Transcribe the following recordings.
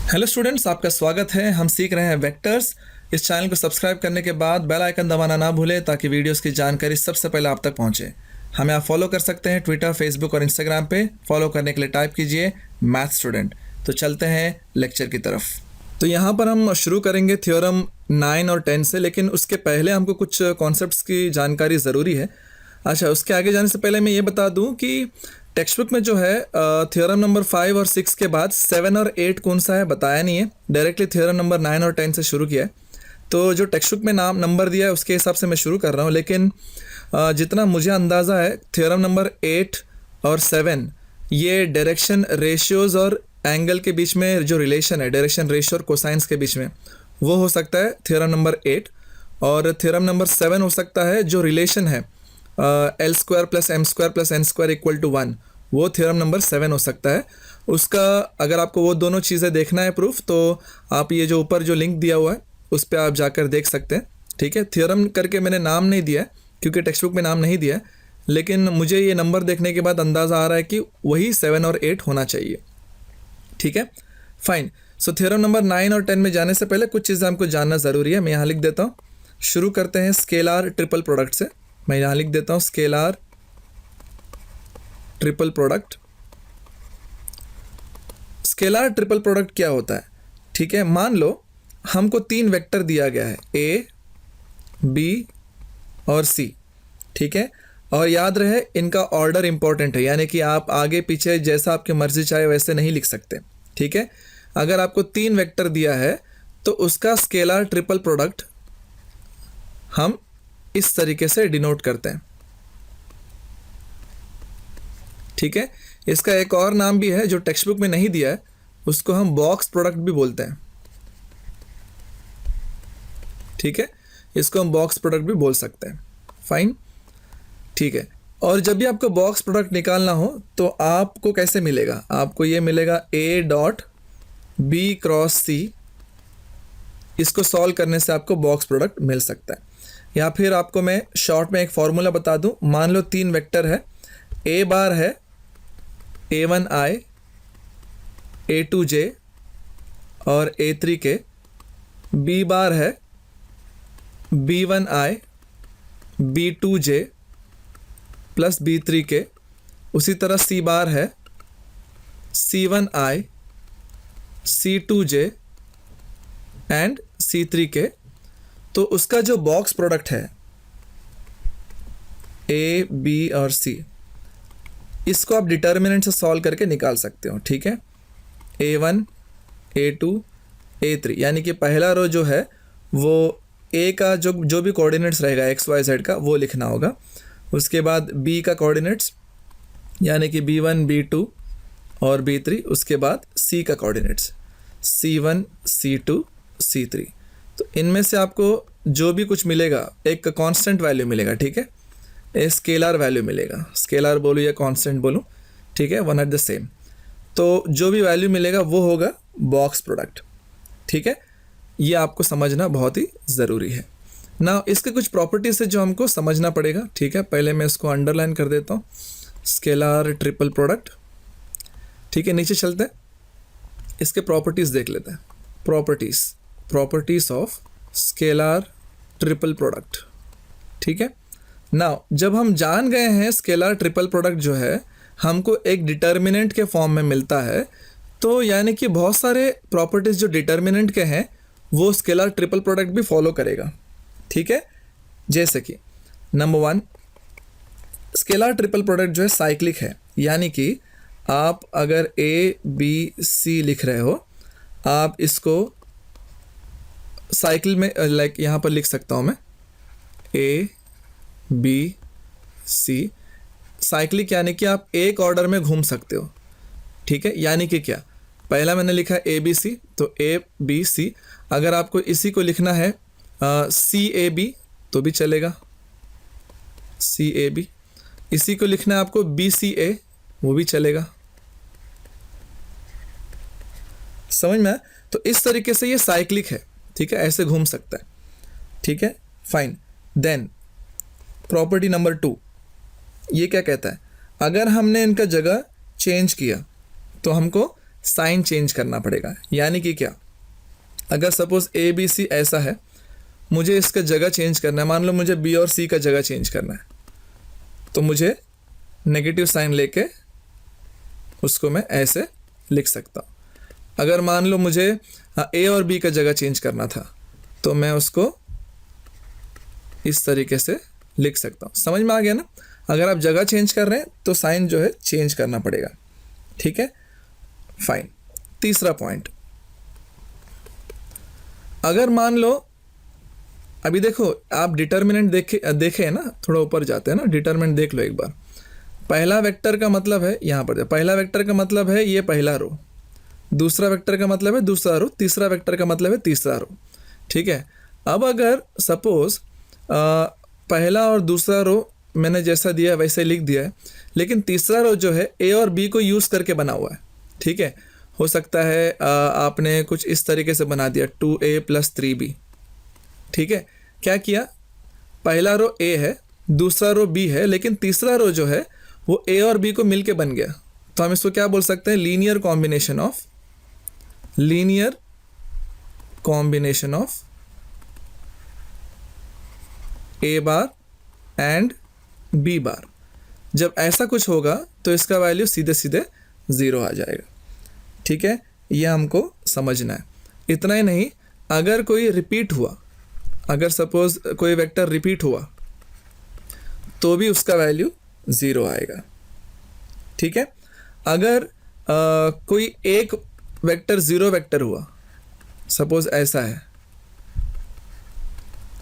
Hello students, आपका स्वागत है। हम सीख रहे हैं वेक्टर्स। इस चैनल को सब्सक्राइब करने के बाद बेल आइकन दबाना ना भूलें ताकि वीडियोस की जानकारी सबसे पहले आप तक पहुंचे। हमें आप फॉलो कर सकते हैं ट्विटर, फेसबुक और इंस्टाग्राम पे। फॉलो करने के लिए टाइप कीजिए मैथ स्टूडेंट। तो चलते हैं लेक्चर की तरफ। तो यहाँ पर हम शुरू करेंगे थ्योरम 9 और 10 से, लेकिन उसके पहले हमको कुछ कॉन्सेप्ट्स की जानकारी ज़रूरी है। अच्छा, उसके आगे जाने से पहले मैं ये बता दूं कि टेक्स्ट बुक में जो है थ्योरम नंबर 5 और 6 के बाद 7 और 8 कौन सा है बताया नहीं है। डायरेक्टली थ्योरम नंबर 9 और 10 से शुरू किया है। तो जो टेक्स्ट बुक में नाम नंबर दिया है उसके हिसाब से मैं शुरू कर रहा हूँ, लेकिन जितना मुझे अंदाज़ा है थ्योरम नंबर 8 और 7 ये डायरेक्शन रेशियोज़ और एंगल के बीच में जो रिलेशन है, डायरेक्शन रेशियो और कोसाइंस के बीच में, वो हो सकता है थ्योरम नंबर 8। और थ्योरम नंबर 7 हो सकता है जो रिलेशन है L square plus M square plus N square equal to 1, वो थ्योरम नंबर 7 हो सकता है। उसका अगर आपको वो दोनों चीज़ें देखना है प्रूफ, तो आप ये जो ऊपर जो लिंक दिया हुआ है उस पर आप जाकर देख सकते हैं। ठीक है, थ्योरम करके मैंने नाम नहीं दिया है क्योंकि टेक्स्ट बुक में नाम नहीं दिया है, लेकिन मुझे ये नंबर देखने के बाद अंदाज़ा आ रहा है कि वही 7 और 8 होना चाहिए। ठीक है, फाइन। सो थ्योरम नंबर 9 और 10 में जाने से पहले कुछ चीज़ें हमको जानना ज़रूरी है। मैं यहाँ लिख देता हूँ। शुरू करते हैं स्केलार ट्रिपल प्रोडक्ट से। मैं यहाँ लिख देता हूँ scalar triple product. Scalar triple product क्या होता है? ठीक है, मान लो हमको 3 वेक्टर दिया गया है, ए, बी और सी। ठीक है, और याद रहे इनका ऑर्डर इंपॉर्टेंट है, यानी कि आप आगे पीछे जैसा आपकी मर्जी चाहे वैसे नहीं लिख सकते। ठीक है, अगर आपको 3 वेक्टर दिया है तो उसका स्केलार ट्रिपल प्रोडक्ट हम इस तरीके से डिनोट करते हैं। ठीक है, इसका एक और नाम भी है जो टेक्स्ट बुक में नहीं दिया है, उसको हम बॉक्स प्रोडक्ट भी बोलते हैं। ठीक है, इसको हम बॉक्स प्रोडक्ट भी बोल सकते हैं। फाइन, ठीक है। और जब भी आपको बॉक्स प्रोडक्ट निकालना हो तो आपको कैसे मिलेगा? आपको ये मिलेगा ए डॉट बी क्रॉस सी। इसको सॉल्व करने से आपको बॉक्स प्रोडक्ट मिल सकता है। या फिर आपको मैं शॉर्ट में एक फॉर्मूला बता दूं। मान लो 3 वेक्टर है, ए बार है A1i, A2j और A3k, B बार है B1i, B2j प्लस B3k। उसी तरह C बार है C1i, C2j एंड C3k। तो उसका जो बॉक्स प्रोडक्ट है A, B और C, इसको आप डिटर्मिनेंट से सॉल्व करके निकाल सकते हो। ठीक है, A1, A2, A3, यानी कि पहला रो जो है वो A का जो भी कोऑर्डिनेट्स रहेगा एक्स वाई जेड का वो लिखना होगा। उसके बाद B का कोऑर्डिनेट्स यानी कि B1, B2 और B3। उसके बाद C का कोऑर्डिनेट्स C1, C2, C3। तो इनमें से आपको जो भी कुछ मिलेगा एक कांस्टेंट वैल्यू मिलेगा। ठीक है, स्केलर वैल्यू मिलेगा, स्केलर बोलूँ या कांस्टेंट बोलूँ, ठीक है, वन एट द सेम। तो जो भी वैल्यू मिलेगा वो होगा बॉक्स प्रोडक्ट। ठीक है, ये आपको समझना बहुत ही ज़रूरी है ना। इसके कुछ प्रॉपर्टीज़ है जो हमको समझना पड़ेगा। ठीक है, पहले मैं इसको अंडरलाइन कर देता हूँ, स्केलर ट्रिपल प्रोडक्ट। ठीक है, नीचे चलते हैं, इसके प्रॉपर्टीज़ देख लेते हैं। Properties of scalar triple product. ठीक है, नाउ जब हम जान गए हैं स्केलर ट्रिपल प्रोडक्ट जो है हमको एक डिटर्मिनेंट के फॉर्म में मिलता है, तो यानी कि बहुत सारे प्रॉपर्टीज़ जो डिटर्मिनेंट के हैं वो स्केलर ट्रिपल प्रोडक्ट भी फॉलो करेगा। ठीक है, जैसे कि नंबर 1, स्केलर ट्रिपल प्रोडक्ट जो है साइक्लिक है, यानी कि आप अगर ए बी सी लिख रहे हो, आप इसको साइकिल में लाइक यहाँ पर लिख सकता हूँ मैं ए बी सी। साइक्लिक यानी कि आप एक ऑर्डर में घूम सकते हो। ठीक है, यानी कि क्या, पहला मैंने लिखा ए बी सी, तो ए बी सी। अगर आपको इसी को लिखना है सी ए बी तो भी चलेगा, सी ए बी। इसी को लिखना है आपको बी सी ए, वो भी चलेगा। समझ में? तो इस तरीके से ये साइक्लिक है। ठीक है, ऐसे घूम सकता है। ठीक है, फाइन। देन प्रॉपर्टी नंबर 2, ये क्या कहता है? अगर हमने इनका जगह चेंज किया तो हमको साइन चेंज करना पड़ेगा। यानी कि क्या, अगर सपोज ए बी सी ऐसा है, मुझे इसका जगह चेंज करना है, मान लो मुझे बी और सी का जगह चेंज करना है, तो मुझे नेगेटिव साइन लेके उसको मैं ऐसे लिख सकता हूँ। अगर मान लो मुझे ए और बी का जगह चेंज करना था, तो मैं उसको इस तरीके से लिख सकता हूँ। समझ में आ गया ना? अगर आप जगह चेंज कर रहे हैं तो साइन जो है चेंज करना पड़ेगा। ठीक है, फाइन। तीसरा पॉइंट, अगर मान लो, अभी देखो आप डिटर्मिनेंट देखे ना, थोड़ा ऊपर जाते हैं ना, डिटर्मिनेंट देख लो एक बार। पहला वेक्टर का मतलब है, यहाँ पर पहला वेक्टर का मतलब है ये पहला रो, दूसरा वेक्टर का मतलब है दूसरा रो, तीसरा वेक्टर का मतलब है तीसरा रो। ठीक है, अब अगर सपोज पहला और दूसरा रो मैंने जैसा दिया है वैसे लिख दिया है, लेकिन तीसरा रो जो है ए और बी को यूज़ करके बना हुआ है। ठीक है, हो सकता है आपने कुछ इस तरीके से बना दिया 2a + 3b। ठीक है, क्या किया, पहला रो ए है, दूसरा रो बी है, लेकिन तीसरा रो जो है वो ए और बी को मिलके बन गया। तो हम इसको क्या बोल सकते हैं, linear combination of A bar and B bar. जब ऐसा कुछ होगा तो इसका वैल्यू सीधे सीधे 0 आ जाएगा। ठीक है, यह हमको समझना है। इतना ही नहीं, अगर कोई रिपीट हुआ, अगर सपोज कोई वेक्टर रिपीट हुआ तो भी उसका वैल्यू 0 आएगा। ठीक है, अगर कोई एक वेक्टर 0 वेक्टर हुआ, सपोज ऐसा है,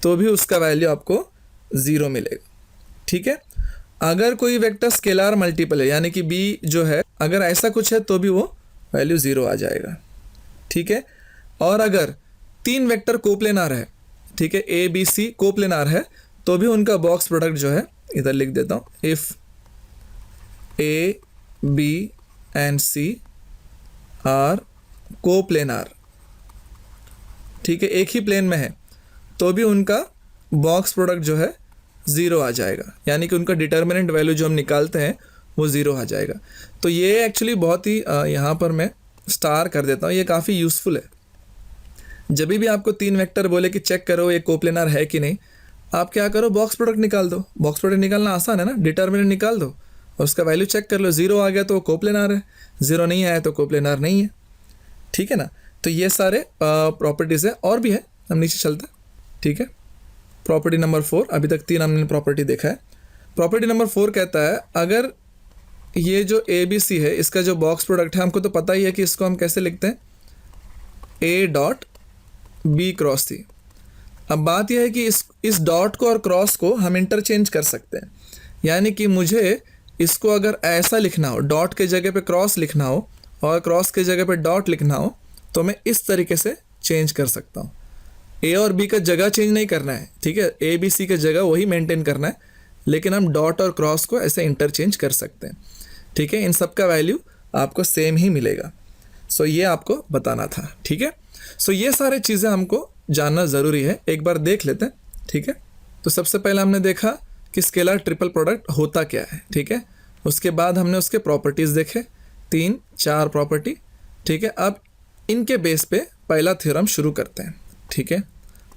तो भी उसका वैल्यू आपको 0 मिलेगा। ठीक है, अगर कोई वेक्टर स्केलर मल्टीपल है, यानी कि b जो है, अगर ऐसा कुछ है तो भी वो वैल्यू 0 आ जाएगा। ठीक है, और अगर 3 वेक्टर कोप्लेनार है, ठीक है, ए बी सी कोप्लेनार है, तो भी उनका बॉक्स प्रोडक्ट जो है, इधर लिख देता हूँ, if A B and C are coplanar, ठीक है, एक ही प्लेन में है, तो भी उनका बॉक्स प्रोडक्ट जो है 0 आ जाएगा। यानी कि उनका डिटर्मिनेंट वैल्यू जो हम निकालते हैं वो 0 आ जाएगा। तो ये एक्चुअली बहुत ही यहाँ पर मैं स्टार कर देता हूँ, ये काफ़ी यूज़फुल है। जब भी आपको 3 वेक्टर बोले कि चेक करो ये कोप्लेनार है कि नहीं, आप क्या करो, बॉक्स प्रोडक्ट निकाल दो। बॉक्स प्रोडक्ट निकालना आसान है ना, डिटर्मिनेंट निकाल दो और उसका वैल्यू चेक कर लो। 0 आ गया तो वो कोप्लेनार है, 0 नहीं आया तो कोप्लेनार नहीं है। ठीक है ना, तो ये सारे प्रॉपर्टीज़ है, और भी है, हम नीचे चलते हैं। ठीक है, प्रॉपर्टी नंबर 4, अभी तक 3 हमने प्रॉपर्टी देखा है। प्रॉपर्टी नंबर 4 कहता है, अगर ये जो ए बी सी है, इसका जो बॉक्स प्रोडक्ट है, हमको तो पता ही है कि इसको हम कैसे लिखते हैं, ए डॉट बी क्रॉस सी। अब बात यह है कि इस डॉट को और क्रॉस को हम इंटरचेंज कर सकते हैं। यानी कि मुझे इसको अगर ऐसा लिखना हो, डॉट के जगह पे क्रॉस लिखना हो और क्रॉस के जगह पे डॉट लिखना हो, तो मैं इस तरीके से चेंज कर सकता हूँ। ए और बी का जगह चेंज नहीं करना है, ठीक है, ए बी सी का जगह वही मेंटेन करना है, लेकिन हम डॉट और क्रॉस को ऐसे इंटरचेंज कर सकते हैं। ठीक है, इन सब का वैल्यू आपको सेम ही मिलेगा। सो ये आपको बताना था। ठीक है, सो ये सारे चीज़ें हमको जानना ज़रूरी है, एक बार देख लेते हैं। ठीक है, तो सबसे पहले हमने देखा कि स्केलर ट्रिपल प्रोडक्ट होता क्या है। ठीक है, उसके बाद हमने उसके प्रॉपर्टीज़ देखे, 3-4 प्रॉपर्टी। ठीक है, अब इनके बेस पे पहला थ्योरम शुरू करते हैं। ठीक है,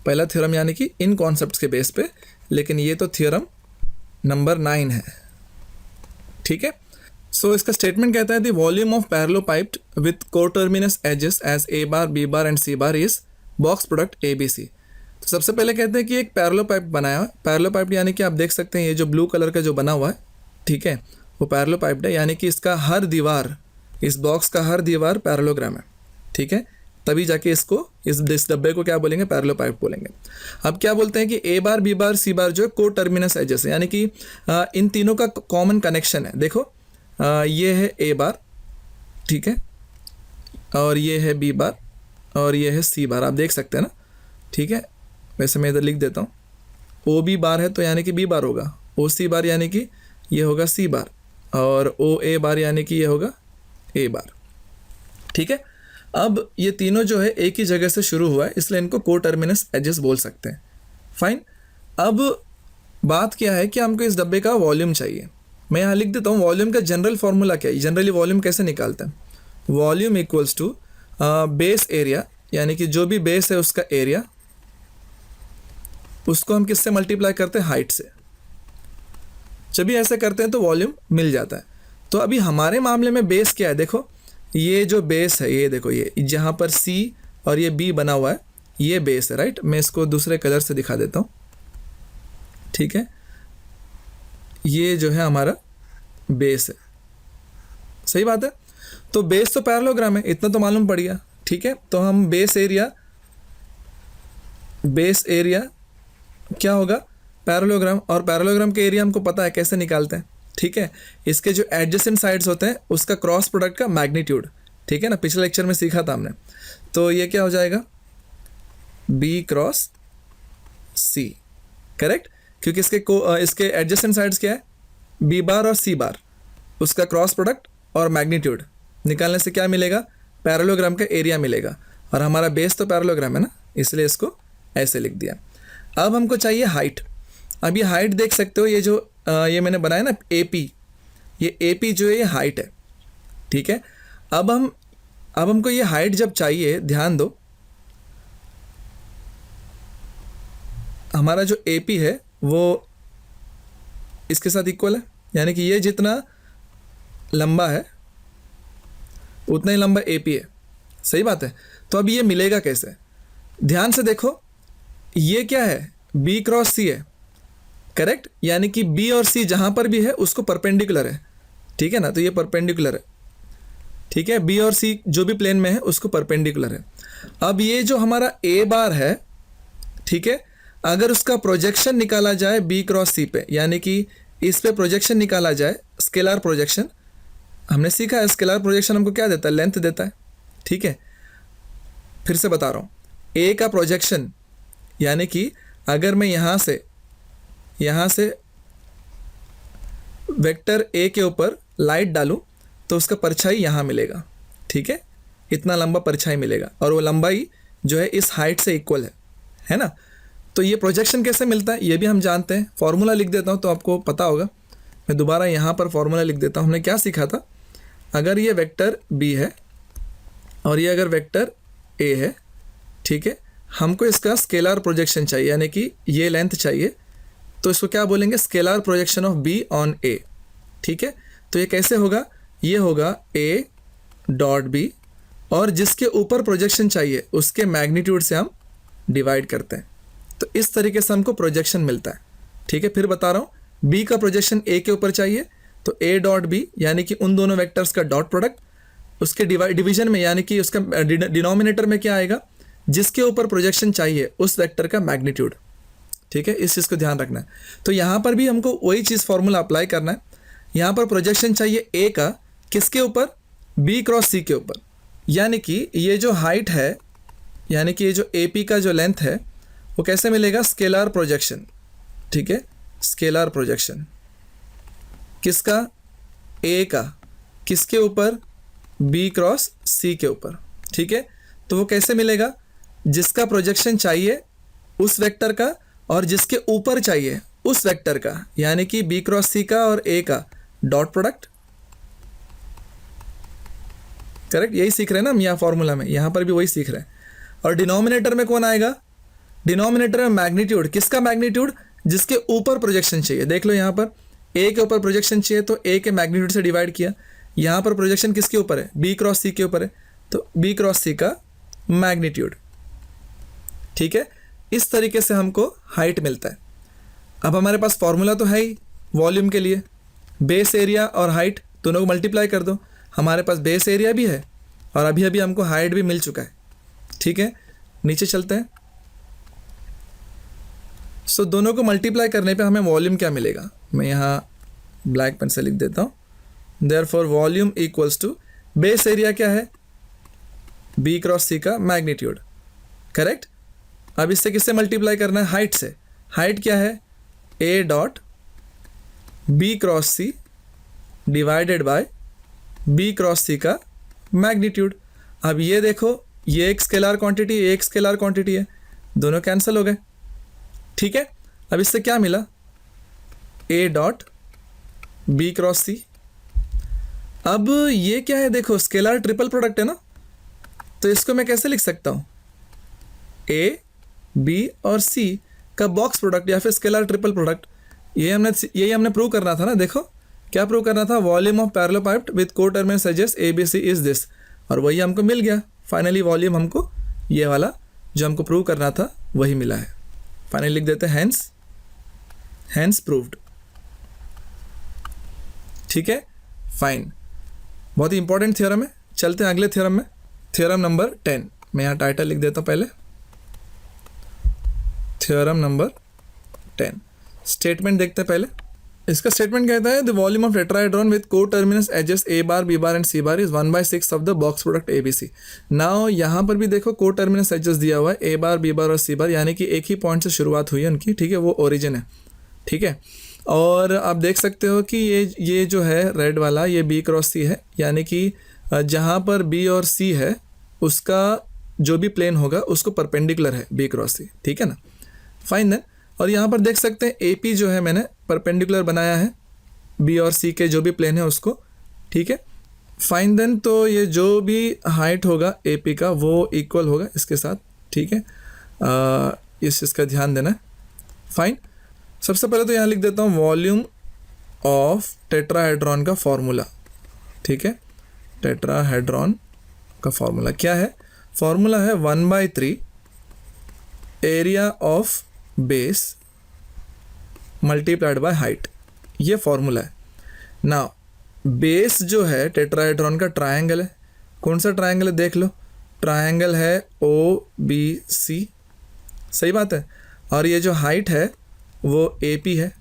पहला थ्योरम यानी कि इन कॉन्सेप्ट्स के बेस पे, लेकिन ये तो थ्योरम नंबर 9 है। ठीक है, सो इसका स्टेटमेंट कहता है the volume of parallelepiped with coterminous edges as a bar b bar and c bar is box product a b c. तो सबसे पहले कहते हैं कि एक पैरेललोपाइप बनाया है। पैरेललोपाइप यानी कि आप देख सकते हैं ये जो ब्लू कलर का जो बना हुआ है, ठीक है, वो पैरेललोपाइप्ड है, यानी कि इसका हर दीवार, इस बॉक्स का हर दीवार पैरेललोग्राम है। ठीक है, तभी जाके इसको, इस डब्बे को क्या बोलेंगे, पैरेललोपाइप बोलेंगे। अब क्या बोलते हैं कि ए बार बी बार सी बार जो है को टर्मिनस एजेस है, यानी कि इन तीनों का कॉमन कनेक्शन है। देखो ये है ए बार, ठीक है, और ये है बी बार और ये है सी बार, आप देख सकते हैं ना। ठीक है, वैसे मैं इधर लिख देता हूँ, ओ बी बार है तो यानी कि बी बार होगा, ओ सी बार यानी कि ये होगा सी बार, और ओ ए बार यानी कि ये होगा ए बार। ठीक है, अब ये तीनों जो है एक ही जगह से शुरू हुआ है, इसलिए इनको को टर्मिनस एजेस बोल सकते हैं। फाइन, अब बात क्या है कि हमको इस डब्बे का वॉल्यूम चाहिए। मैं यहाँ लिख देता हूँ वॉल्यूम का जनरल फॉर्मूला क्या है, जनरली वॉल्यूम कैसे निकालते हैं। Volume equals to base area, यानी कि जो भी बेस है उसका एरिया, उसको हम किससे मल्टीप्लाई करते हैं, हाइट से। जब भी ऐसे करते हैं तो वॉल्यूम मिल जाता है। तो अभी हमारे मामले में बेस क्या है, देखो ये जो बेस है, ये देखो ये जहाँ पर C और ये B बना हुआ है, ये बेस है, राइट। मैं इसको दूसरे कलर से दिखा देता हूँ, ठीक है। ये जो है हमारा बेस है, सही बात है। तो बेस तो पैरेललोग्राम है, इतना तो मालूम पड़ गया, ठीक है। तो हम बेस एरिया क्या होगा, पैरेललोग्राम, और पैरेललोग्राम के एरिया हमको पता है कैसे निकालते हैं, ठीक है। इसके जो एडजेसेंट साइड्स होते हैं उसका क्रॉस प्रोडक्ट का मैग्नीट्यूड, ठीक है ना, पिछले लेक्चर में सीखा था हमने। तो ये क्या हो जाएगा, B क्रॉस C, करेक्ट, क्योंकि इसके एडजेसेंट साइड्स क्या है, B बार और C बार, उसका क्रॉस प्रोडक्ट और मैग्नीट्यूड निकालने से क्या मिलेगा, पैरेललोग्राम का एरिया मिलेगा। और हमारा बेस तो पैरेललोग्राम है ना, इसलिए इसको ऐसे लिख दिया। अब हमको चाहिए हाइट। अब ये हाइट देख सकते हो, ये जो ये मैंने बनाया ना AP, ये AP जो है ये हाइट है, ठीक है। अब हमको ये हाइट जब चाहिए, ध्यान दो, हमारा जो AP है वो इसके साथ इक्वल है, यानी कि ये जितना लंबा है उतना ही लंबा AP है, सही बात है। तो अब ये मिलेगा कैसे, ध्यान से देखो, ये क्या है, B क्रॉस C है, करेक्ट, यानी कि B और C जहाँ पर भी है उसको परपेंडिकुलर है, ठीक है ना। तो ये परपेंडिकुलर है, ठीक है, B और C जो भी प्लेन में है उसको परपेंडिकुलर है। अब ये जो हमारा A बार है, ठीक है, अगर उसका प्रोजेक्शन निकाला जाए B क्रॉस C पे, यानी कि इस पे प्रोजेक्शन निकाला जाए, स्केलर प्रोजेक्शन, हमने सीखा है स्केलर प्रोजेक्शन हमको क्या देता है, लेंथ देता है, ठीक है। फिर से बता रहा हूँ, A का प्रोजेक्शन, यानी कि अगर मैं यहाँ से वेक्टर A के ऊपर लाइट डालूँ तो उसका परछाई यहाँ मिलेगा, ठीक है, इतना लंबा परछाई मिलेगा, और वो लंबाई जो है इस हाइट से इक्वल है ना। तो ये प्रोजेक्शन कैसे मिलता है ये भी हम जानते हैं, फॉर्मूला लिख देता हूँ तो आपको पता होगा। मैं दोबारा यहाँ पर फॉर्मूला लिख देता हूँ। हमने क्या सीखा था, अगर ये वेक्टर B है और ये अगर वेक्टर A है, ठीक है, हमको इसका स्केलर प्रोजेक्शन चाहिए, यानी कि ये लेंथ चाहिए, तो इसको क्या बोलेंगे, scalar projection of B on A, ठीक है। तो ये कैसे होगा, ये होगा A डॉट B, और जिसके ऊपर प्रोजेक्शन चाहिए उसके मैग्नीट्यूड से हम डिवाइड करते हैं, तो इस तरीके से हमको प्रोजेक्शन मिलता है, ठीक है। फिर बता रहा हूँ, B का प्रोजेक्शन A के ऊपर चाहिए, तो A डॉट B यानी कि उन दोनों वेक्टर्स का डॉट प्रोडक्ट, उसके डिवीजन में, यानी कि उसका डिनोमिनेटर में क्या आएगा, जिसके ऊपर प्रोजेक्शन चाहिए उस वेक्टर का मैग्नीट्यूड, ठीक है। इस चीज़ को ध्यान रखना है। तो यहाँ पर भी हमको वही चीज़ फॉर्मूला अप्लाई करना है। यहाँ पर प्रोजेक्शन चाहिए A का, किसके ऊपर, B क्रॉस C के ऊपर, यानी कि ये जो हाइट है, यानी कि ये जो AP का जो लेंथ है वो कैसे मिलेगा, स्केलर प्रोजेक्शन, ठीक है, स्केलर प्रोजेक्शन किसका, A का, किसके ऊपर, B क्रॉस C के ऊपर, ठीक है। तो वो कैसे मिलेगा, जिसका प्रोजेक्शन चाहिए उस वेक्टर का और जिसके ऊपर चाहिए उस वेक्टर का, यानी कि B क्रॉस C का और A का डॉट प्रोडक्ट, करेक्ट, यही सीख रहे हैं ना हम यहाँ फॉर्मूला में, यहाँ पर भी वही सीख रहे हैं। और डिनोमिनेटर में कौन आएगा, डिनोमिनेटर में मैग्नीट्यूड, किसका मैग्नीट्यूड, जिसके ऊपर प्रोजेक्शन चाहिए। देख लो यहाँ पर A के ऊपर प्रोजेक्शन चाहिए तो A के मैग्नीट्यूड से डिवाइड किया, यहाँ पर प्रोजेक्शन किसके ऊपर है, B क्रॉस C के ऊपर है, तो B क्रॉस C का मैग्नीट्यूड, ठीक है। इस तरीके से हमको हाइट मिलता है। अब हमारे पास फॉर्मूला तो है ही वॉल्यूम के लिए, बेस एरिया और हाइट दोनों को मल्टीप्लाई कर दो, हमारे पास बेस एरिया भी है और अभी अभी हमको हाइट भी मिल चुका है, ठीक है। नीचे चलते हैं। सो दोनों को मल्टीप्लाई करने पे हमें वॉल्यूम क्या मिलेगा, मैं यहाँ ब्लैक पेन से लिख देता हूँ, therefore volume equals to, base area क्या है, B क्रॉस C का मैग्नीट्यूड, करेक्ट। अब इससे किससे मल्टीप्लाई करना है, हाइट से। हाइट क्या है, A dot B cross C divided by B cross C का मैग्नीट्यूड। अब ये देखो, ये एक स्केलर क्वांटिटी, ये एक स्केलर क्वांटिटी है, दोनों कैंसिल हो गए, ठीक है। अब इससे क्या मिला, A dot B cross C। अब ये क्या है, देखो स्केलर ट्रिपल प्रोडक्ट है ना, तो इसको मैं कैसे लिख सकता हूँ, ए बी और सी का बॉक्स प्रोडक्ट या फिर स्केलर ट्रिपल प्रोडक्ट। यही हमने प्रूव करना था ना। देखो क्या प्रूव करना था, volume of parallelepiped with coterminous edges a b c is this, और वही हमको मिल गया। फाइनली वॉल्यूम हमको ये वाला जो हमको प्रूव करना था वही मिला है। फाइनली लिख देते हैं हैंस प्रूव्ड। ठीक है, फाइन, बहुत ही इंपॉर्टेंट थ्योरम है। चलते हैं अगले थ्योरम में, थ्योरम नंबर 10। मैं यहाँ टाइटल लिख देता हूँ पहले, थ्योरम नंबर 10। स्टेटमेंट देखते हैं पहले। इसका स्टेटमेंट कहता है the volume of tetrahedron with coterminous edges a bar b bar and c bar is 1/6 of the box product a b c. Now यहाँ पर भी देखो को टर्मिनस एजेस दिया हुआ है ए बार बी बार और सी बार, यानी कि एक ही पॉइंट से शुरुआत हुई है उनकी। ठीक है, वो ओरिजिन है। ठीक है, और आप देख सकते हो कि ये जो है रेड वाला ये बी क्रॉस सी है, यानी कि जहाँ पर बी और सी है उसका जो भी प्लेन होगा उसको परपेंडिकुलर है बी क्रॉस सी। ठीक है ना, फाइन देन। और यहाँ पर देख सकते हैं ए पी जो है मैंने परपेंडिकुलर बनाया है बी और सी के जो भी प्लेन है उसको। ठीक है, फाइन देन। तो ये जो भी हाइट होगा ए पी का वो इक्वल होगा इसके साथ। ठीक है, इस चीज़ का ध्यान देना है। फाइन, सबसे पहले तो यहाँ लिख देता हूँ वॉल्यूम ऑफ टेट्राहेड्रॉन का फॉर्मूला। ठीक है, टेट्राहेड्रॉन का फॉर्मूला क्या है, फॉर्मूला है 1/3 area of base multiplied by height, ये फॉर्मूला है ना। बेस जो है टेट्राहेड्रॉन का ट्रायंगल है। कौन सा ट्रायंगल है देख लो, ट्रायंगल है ओ बी सी, सही बात है। और ये जो हाइट है वो ए पी है।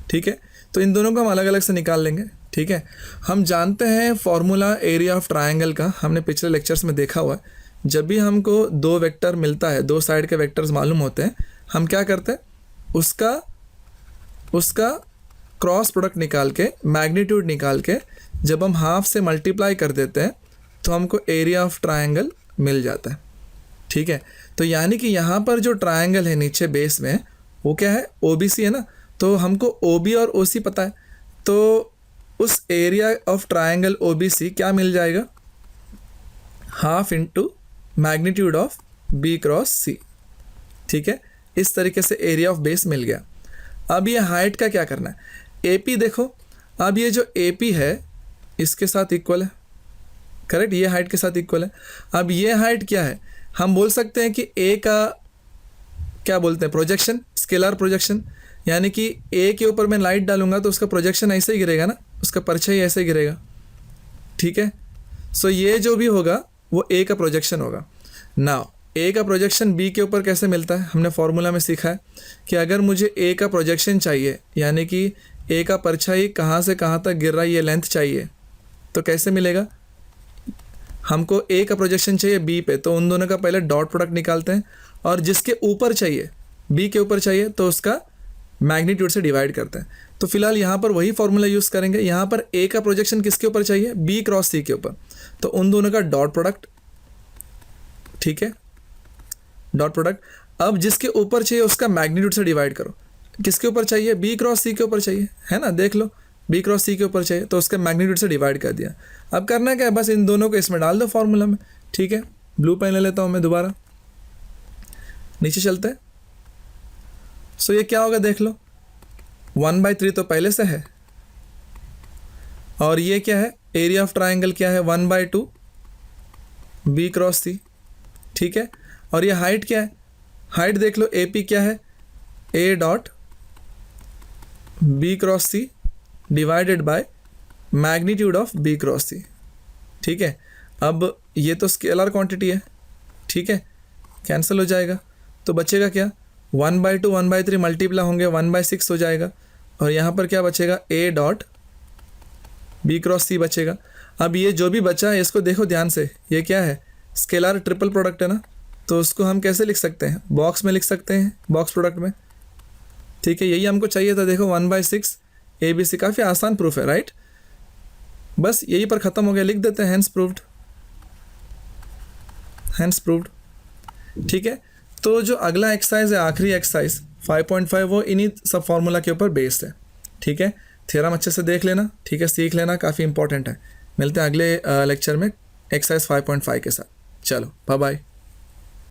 ठीक है, तो इन दोनों को हम अलग अलग से निकाल लेंगे। ठीक है, हम जानते हैं फॉर्मूला एरिया ऑफ ट्रायंगल का, हमने पिछले लेक्चर्स में देखा हुआ है। जब भी हमको दो वेक्टर मिलता है, दो साइड के वेक्टर्स मालूम होते हैं, हम क्या करते हैं उसका क्रॉस प्रोडक्ट निकाल के, मैग्नीट्यूड निकाल के जब हम हाफ से मल्टीप्लाई कर देते हैं तो हमको एरिया ऑफ ट्रायंगल मिल जाता है। ठीक है, तो यानी कि यहाँ पर जो ट्रायंगल है नीचे बेस में वो क्या है, ओ बी सी है ना। तो हमको ओ बी और ओ सी पता है, तो उस area of triangle O B C क्या मिल जाएगा, half into magnitude of b cross c. ठीक है, इस तरीके से एरिया ऑफ बेस मिल गया। अब ये हाइट का क्या करना है, ए पी देखो, अब ये जो ए पी है इसके साथ इक्वल है, करेक्ट, ये हाइट के साथ इक्वल है। अब ये हाइट क्या है, हम बोल सकते हैं कि ए का क्या बोलते हैं, प्रोजेक्शन, स्केलर प्रोजेक्शन, यानी कि ए के ऊपर मैं लाइट डालूंगा तो उसका प्रोजेक्शन ऐसे ही गिरेगा ना, उसका परछाई ऐसे ही गिरेगा। ठीक है, सो ये जो भी होगा वो ए का प्रोजेक्शन होगा। नाउ ए का प्रोजेक्शन बी के ऊपर कैसे मिलता है, हमने फॉर्मूला में सीखा है कि अगर मुझे ए का प्रोजेक्शन चाहिए, यानी कि ए का परछाई कहाँ से कहाँ तक गिर रहा है ये लेंथ चाहिए, तो कैसे मिलेगा, हमको ए का प्रोजेक्शन चाहिए बी पे, तो उन दोनों का पहले डॉट प्रोडक्ट निकालते हैं, और जिसके ऊपर चाहिए बी के ऊपर चाहिए तो उसका मैग्नीट्यूड से डिवाइड करते हैं। तो फिलहाल यहाँ पर वही फॉर्मूला यूज़ करेंगे। यहाँ पर ए का प्रोजेक्शन किसके ऊपर चाहिए, बी क्रॉस सी के ऊपर, तो उन दोनों का डॉट प्रोडक्ट। ठीक है, डॉट प्रोडक्ट। अब जिसके ऊपर चाहिए उसका मैग्नीट्यूड से डिवाइड करो, किसके ऊपर चाहिए, बी क्रॉस सी के ऊपर चाहिए, है ना, देख लो बी क्रॉस सी के ऊपर चाहिए तो उसके मैग्नीट्यूड से डिवाइड कर दिया। अब करना क्या है, बस इन दोनों को इसमें डाल दो फॉर्मूला में। ठीक है, ब्लू पेन ले लेता हूँ मैं दोबारा, नीचे चलते हैं। सो ये क्या होगा देख लो, 1/3 तो पहले से है, और ये क्या है, एरिया ऑफ ट्रायंगल क्या है, 1/2 बी क्रॉस सी। ठीक है, और ये हाइट क्या है, हाइट देख लो ए पी क्या है, a dot b cross c divided by magnitude of b cross c. ठीक है, अब ये तो स्केलर क्वांटिटी है। ठीक है, कैंसिल हो जाएगा तो बचेगा क्या, 1/2 1/3 मल्टीप्लाई होंगे 1/6 हो जाएगा, और यहाँ पर क्या बचेगा, ए डॉट बी क्रॉस सी बचेगा। अब ये जो भी बचा है इसको देखो ध्यान से, ये क्या है, स्केलर ट्रिपल प्रोडक्ट है ना, तो उसको हम कैसे लिख सकते हैं, बॉक्स में लिख सकते हैं, बॉक्स प्रोडक्ट में। ठीक है, यही हमको चाहिए था। देखो 1/6 ए बी सी, काफ़ी आसान प्रूफ है, राइट। बस यही पर ख़त्म हो गया, लिख देते हैं हैंस प्रूव्ड, हैंस प्रूव्ड। ठीक है, तो जो अगला एक्सरसाइज है, आखिरी एक्सरसाइज 5.5, वो इन्हीं सब फॉर्मूला के ऊपर बेस्ड है। ठीक है, थ्योरम अच्छे से देख लेना, ठीक है, सीख लेना, काफ़ी इंपॉर्टेंट है। मिलते हैं अगले लेक्चर में एक्सरसाइज 5.5 के साथ। चलो बाय बाय।